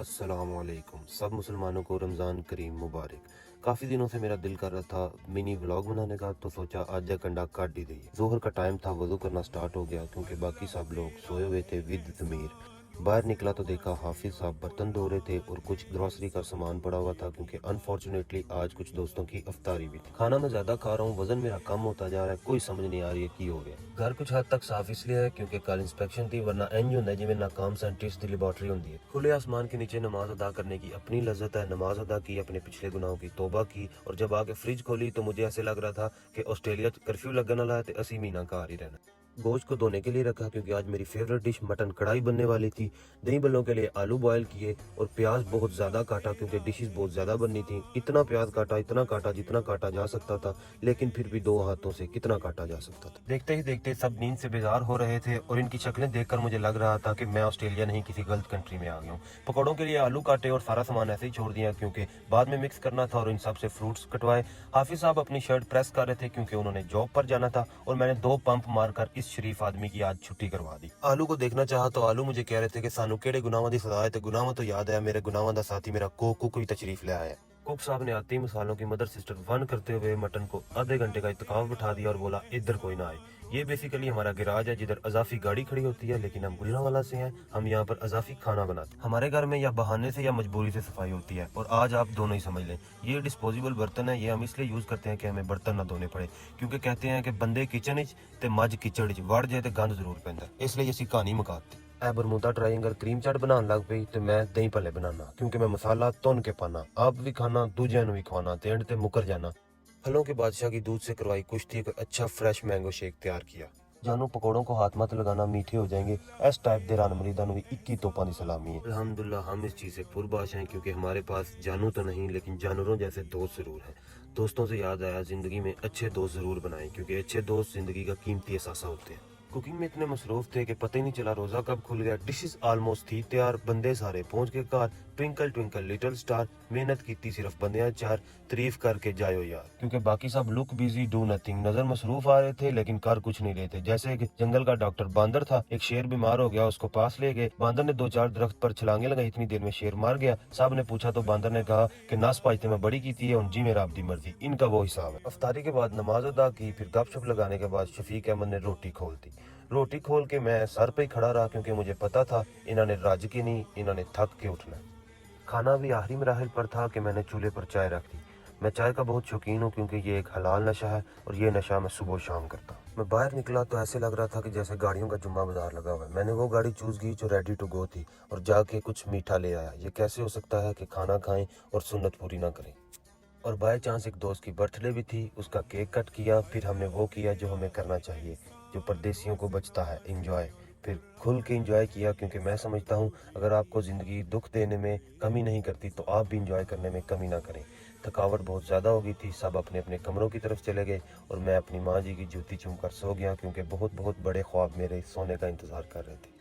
السلام علیکم سب مسلمانوں کو رمضان کریم مبارک۔ کافی دنوں سے میرا دل کر رہا تھا منی ولاگ بنانے کا، تو سوچا آج جا کنڈا کاٹ ہی دئیے۔ ظہر کا ٹائم تھا، وضو کرنا سٹارٹ ہو گیا کیونکہ باقی سب لوگ سوئے ہوئے تھے ود ضمیر۔ باہر نکلا تو دیکھا حافظ صاحب برتن دھو رہے تھے اور کچھ گروسری کا سامان پڑا ہوا تھا کیونکہ انفارچونیٹلی آج کچھ دوستوں کی افطاری بھی تھی۔ کھانا میں زیادہ کھا رہا ہوں، وزن میرا کم ہوتا جا رہا ہے، کوئی سمجھ نہیں آ رہی ہے کی ہو گیا۔ گھر کچھ حد تک صاف اس لیے ہے کیونکہ کل انسپیکشن تھی، ورنہ انج ہوندا ہے جویں ناکام سائنٹسٹ دی لیبارٹری ہوندی ہے۔ کھلے آسمان کے نیچے نماز ادا کرنے کی اپنی لذت ہے۔ نماز ادا کی، اپنے پچھلے گناہوں کی توبہ کی، اور جب آ کے فریج کھولی تو مجھے ایسے لگ رہا تھا کہ آسٹریلیا کرفیو لگن والا ہے تے اسی مہینہ گھر ہی رہنا۔ گوشت کو دھونے کے لیے رکھا کیونکہ آج میری فیوریٹ ڈش مٹن کڑھائی بننے والی تھی۔ دہی بلوں کے لیے آلو بوائل کیے اور پیاز بہت زیادہ کاٹا کیونکہ ڈشز بہت زیادہ بننی تھی۔ اتنا پیاز کاٹا، اتنا کاٹا جتنا کاٹا جا سکتا تھا، لیکن پھر بھی دو ہاتھوں سے کتنا کاٹا جا سکتا تھا۔ دیکھتے ہی دیکھتے سب نیند سے بیدار ہو رہے تھے اور ان کی شکلیں دیکھ کر مجھے لگ رہا تھا کہ میں آسٹریلیا نہیں کسی غلط کنٹری میں آ گیا ہوں۔ پکوڑوں کے لیے آلو کاٹے اور سارا سامان ایسے ہی چھوڑ دیا کیونکہ بعد میں مکس کرنا تھا، اور ان سب سے فروٹس کٹوائے۔ حافظ صاحب اپنی شرٹ پریس کر رہے تھے کیونکہ انہوں نے جاب پر جانا تھا، اور میں نے 2 پمپ مار کر اس شریف آدمی کی آج چھٹی کروا دی۔ آلو کو دیکھنا چاہا تو آلو مجھے کہہ رہے تھے کہ سانو کیڑے گناہاں دی سزا ہے، تے گناہاں تو یاد ہے میرے گناہاں دا ساتھی میرا کوک بھی تشریف لے آیا ہے۔ کوک صاحب نے آتے ہی مسالوں کی مدر سسٹر ون کرتے ہوئے مٹن کو آدھے گھنٹے کا اتقاف بٹھا دیا اور بولا ادھر کوئی نہ آئے۔ یہ بیسیکلی ہمارا گراج ہے جدھر اضافی گاڑی کھڑی ہوتی ہے، لیکن ہم گجرانوالہ سے ہیں، ہم یہاں پر اضافی کھانا بناتے ہیں۔ ہمارے گھر میں یا بہانے سے یا مجبوری سے صفائی ہوتی ہے، اور آج آپ دونوں ہی سمجھ لیں۔ یہ ڈسپوزیبل برتن ہے، یہ ہم اس لیے یوز کرتے ہیں کہ ہمیں برتن نہ دھونے پڑے، کیونکہ کہتے ہیں کہ بندے کچن وچ تے مجھ کچڑ وچ وڑ جائے تے گند ضرور پیندا ہے، اس لیے اسی کہانی مکاتے۔ اے برمودا ٹرائنگل کریم چٹ بنان لگ پئی تے میں دہی پلے بنانا کیونکہ میں مسالہ تن کے پانا، آپ بھی کھانا دوجیاں نوں بھی کھوانا تے اینڈ تے مکر جانا۔ پھلوں کے بادشاہ کی دودھ سے کروائی کشتی، ایک اچھا فریش مینگو شیک تیار کیا۔ جانو پکوڑوں کو ہاتھ مت لگانا، میٹھے ہو جائیں گے۔ اس ٹائپ دے رن مریداں نوں بھی 21 توپاں دی سلامی ہے۔ الحمدللہ ہم اس چیز سے پرباش ہیں کیونکہ ہمارے پاس جانو تو نہیں لیکن جانوروں جیسے دوست ضرور ہیں۔ دوستوں سے یاد آیا زندگی میں اچھے دوست ضرور بنائیں کیونکہ اچھے دوست زندگی کا قیمتی اثاثہ ہوتے ہیں۔ کوکنگ میں اتنے مصروف تھے کہ پتہ ہی نہیں چلا روزہ کب کھل گیا۔ ڈشز آلموسٹ تھی تیار، بندے سارے پہنچ کے گھر۔ ٹوئنکل ٹوئنکل لٹل سٹار، محنت کیتی صرف بندیاں چار، تعریف کر کے جایو یار، کیونکہ باقی سب لک بیزی ڈو نتھنگ، نظر مصروف آ رہے تھے لیکن کر کچھ نہیں رہے تھے۔ جیسے کہ جنگل کا ڈاکٹر باندر تھا، ایک شیر بیمار ہو گیا، اس کو پاس لے گئے۔ باندر نے 2-4 درخت پر چھلانگیں لگائی، اتنی دیر میں شیر مار گیا۔ صاحب نے پوچھا تو باندر نے کہا کہ ناس پاجتے میں بڑی کیتی ہے، جی میرا آپ دی مرضی، ان کا وہ حساب ہے۔ افطاری کے بعد نماز ادا کی، پھر گپ شپ لگانے کے بعد شفیق احمد نے روٹی کھول دی۔ روٹی کھول کے میں سر پہ ہی کھڑا رہا کیونکہ مجھے پتا تھا انہوں نے رج کے نہیں، انہوں نے تھک کے اٹھنا ہے۔ کھانا بھی آخری مراحل پر تھا کہ میں نے چولہے پر چائے رکھ دی۔ میں چائے کا بہت شوقین ہوں کیونکہ یہ ایک حلال نشہ ہے، اور یہ نشہ میں صبح و شام کرتا ہوں۔ میں باہر نکلا تو ایسے لگ رہا تھا کہ جیسے گاڑیوں کا جمعہ بازار لگا ہوا ہے۔ میں نے وہ گاڑی چوز کی جو ریڈی ٹو گو تھی اور جا کے کچھ میٹھا لے آیا۔ یہ کیسے ہو سکتا ہے کہ کھانا کھائیں اور سنت پوری نہ کریں؟ اور بائی چانس ایک دوست کی برتھ ڈے بھی تھی، اس کا کیک کٹ کیا، پھر ہم نے وہ کیا جو ہمیں کرنا چاہیے، جو پردیسیوں کو بچتا ہے، انجوائے۔ پھر کھل کے انجوائے کیا کیونکہ میں سمجھتا ہوں اگر آپ کو زندگی دکھ دینے میں کمی نہیں کرتی تو آپ بھی انجوائے کرنے میں کمی نہ کریں۔ تھکاوٹ بہت زیادہ ہو گئی تھی، سب اپنے اپنے کمروں کی طرف چلے گئے اور میں اپنی ماں جی کی جوتی چوم کر سو گیا کیونکہ بہت بہت بڑے خواب میرے سونے کا انتظار کر رہے تھے۔